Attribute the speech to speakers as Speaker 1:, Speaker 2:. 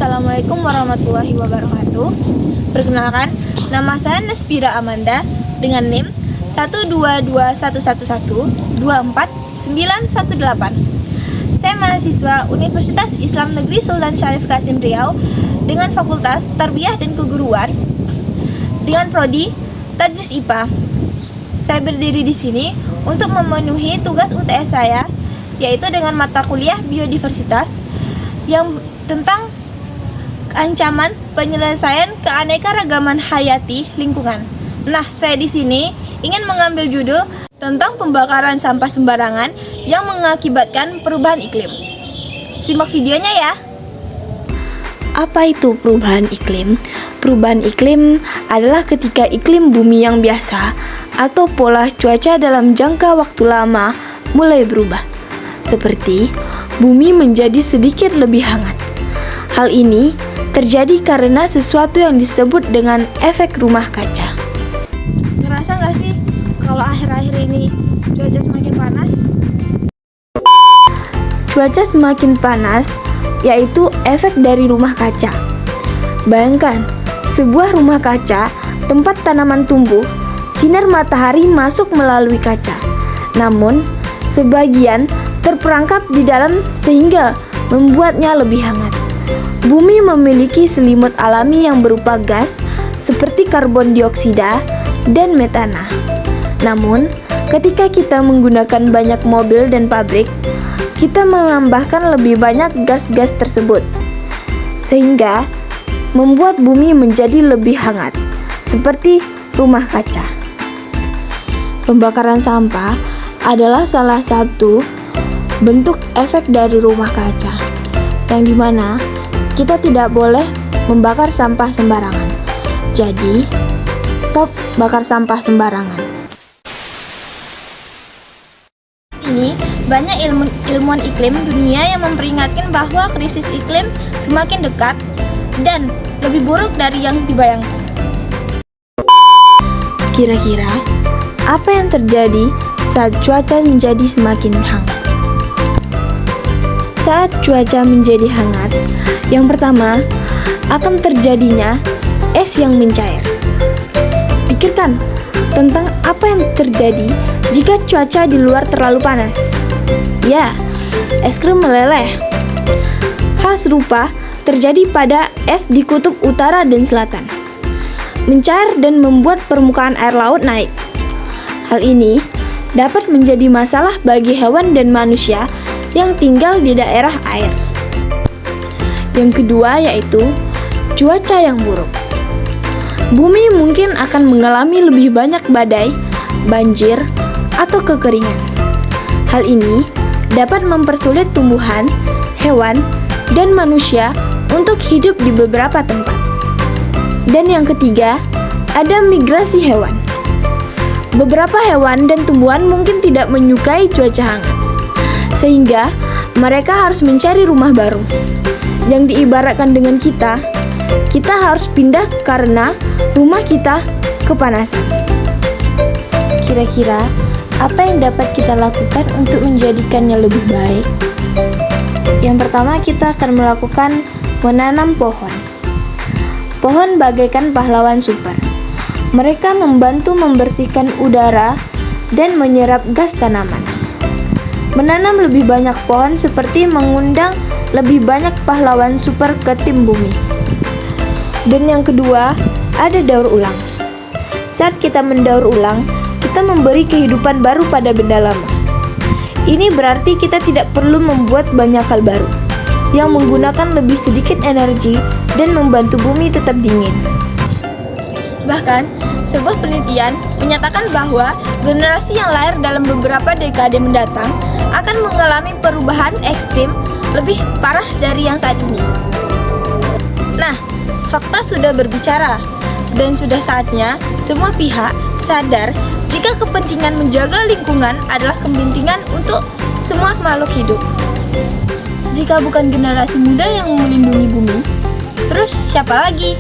Speaker 1: Assalamualaikum warahmatullahi wabarakatuh. Perkenalkan, nama saya Nespira Amanda dengan NIM 12211249118. Saya mahasiswa Universitas Islam Negeri Sultan Syarif Qasim Riau dengan Fakultas Tarbiyah dan Keguruan dengan prodi Tadris IPA. Saya berdiri di sini untuk memenuhi tugas UTS saya, yaitu dengan mata kuliah biodiversitas yang tentang ancaman penyelesaian keanekaragaman hayati lingkungan. Nah, saya di sini ingin mengambil judul tentang pembakaran sampah sembarangan yang mengakibatkan perubahan iklim. Simak videonya ya.
Speaker 2: Apa itu perubahan iklim? Perubahan iklim adalah ketika iklim bumi yang biasa atau pola cuaca dalam jangka waktu lama mulai berubah. Seperti bumi menjadi sedikit lebih hangat. Hal ini terjadi karena sesuatu yang disebut dengan efek rumah kaca.
Speaker 1: Ngerasa nggak sih kalau akhir-akhir ini cuaca semakin panas?
Speaker 2: Cuaca semakin panas yaitu efek dari rumah kaca. Bayangkan, sebuah rumah kaca, tempat tanaman tumbuh, sinar matahari masuk melalui kaca. Namun, sebagian terperangkap di dalam sehingga membuatnya lebih hangat. Bumi memiliki selimut alami yang berupa gas seperti karbon dioksida dan metana. Namun, ketika kita menggunakan banyak mobil dan pabrik, kita menambahkan lebih banyak gas-gas tersebut, sehingga membuat bumi menjadi lebih hangat, seperti rumah kaca. Pembakaran sampah adalah salah satu bentuk efek dari rumah kaca, yang dimana kita tidak boleh membakar sampah sembarangan. Jadi, stop bakar sampah sembarangan.
Speaker 1: Ini banyak ilmuwan iklim dunia yang memperingatkan bahwa krisis iklim semakin dekat dan lebih buruk dari yang dibayangkan.
Speaker 2: Kira-kira apa yang terjadi saat cuaca menjadi semakin hangat? Saat cuaca menjadi hangat, yang pertama akan terjadinya es yang mencair. Pikirkan tentang apa yang terjadi jika cuaca di luar terlalu panas. Ya, es krim meleleh. Hal serupa terjadi pada es di kutub utara dan selatan. Mencair dan membuat permukaan air laut naik. Hal ini dapat menjadi masalah bagi hewan dan manusia yang tinggal di daerah air. Yang kedua yaitu cuaca yang buruk. Bumi mungkin akan mengalami lebih banyak badai, banjir, atau kekeringan. Hal ini dapat mempersulit tumbuhan, hewan, dan manusia untuk hidup di beberapa tempat. Dan yang ketiga, ada migrasi hewan. Beberapa hewan dan tumbuhan mungkin tidak menyukai cuaca hangat, sehingga mereka harus mencari rumah baru. Yang diibaratkan dengan kita harus pindah karena rumah kita kepanasan. Kira-kira apa yang dapat kita lakukan untuk menjadikannya lebih baik? Yang pertama, kita akan melakukan menanam pohon. Pohon bagaikan pahlawan super. Mereka membantu membersihkan udara dan menyerap gas tanaman. Menanam lebih banyak pohon seperti mengundang lebih banyak pahlawan super ke tim bumi. Dan yang kedua, ada daur ulang. Saat kita mendaur ulang, kita memberi kehidupan baru pada benda lama. Ini berarti kita tidak perlu membuat banyak hal baru yang menggunakan lebih sedikit energi dan membantu bumi tetap dingin.
Speaker 1: Bahkan, sebuah penelitian menyatakan bahwa generasi yang lahir dalam beberapa dekade mendatang akan mengalami perubahan ekstrim lebih parah dari yang saat ini. Nah, fakta sudah berbicara dan sudah saatnya semua pihak sadar jika kepentingan menjaga lingkungan adalah kepentingan untuk semua makhluk hidup. Jika bukan generasi muda yang melindungi bumi, terus siapa lagi?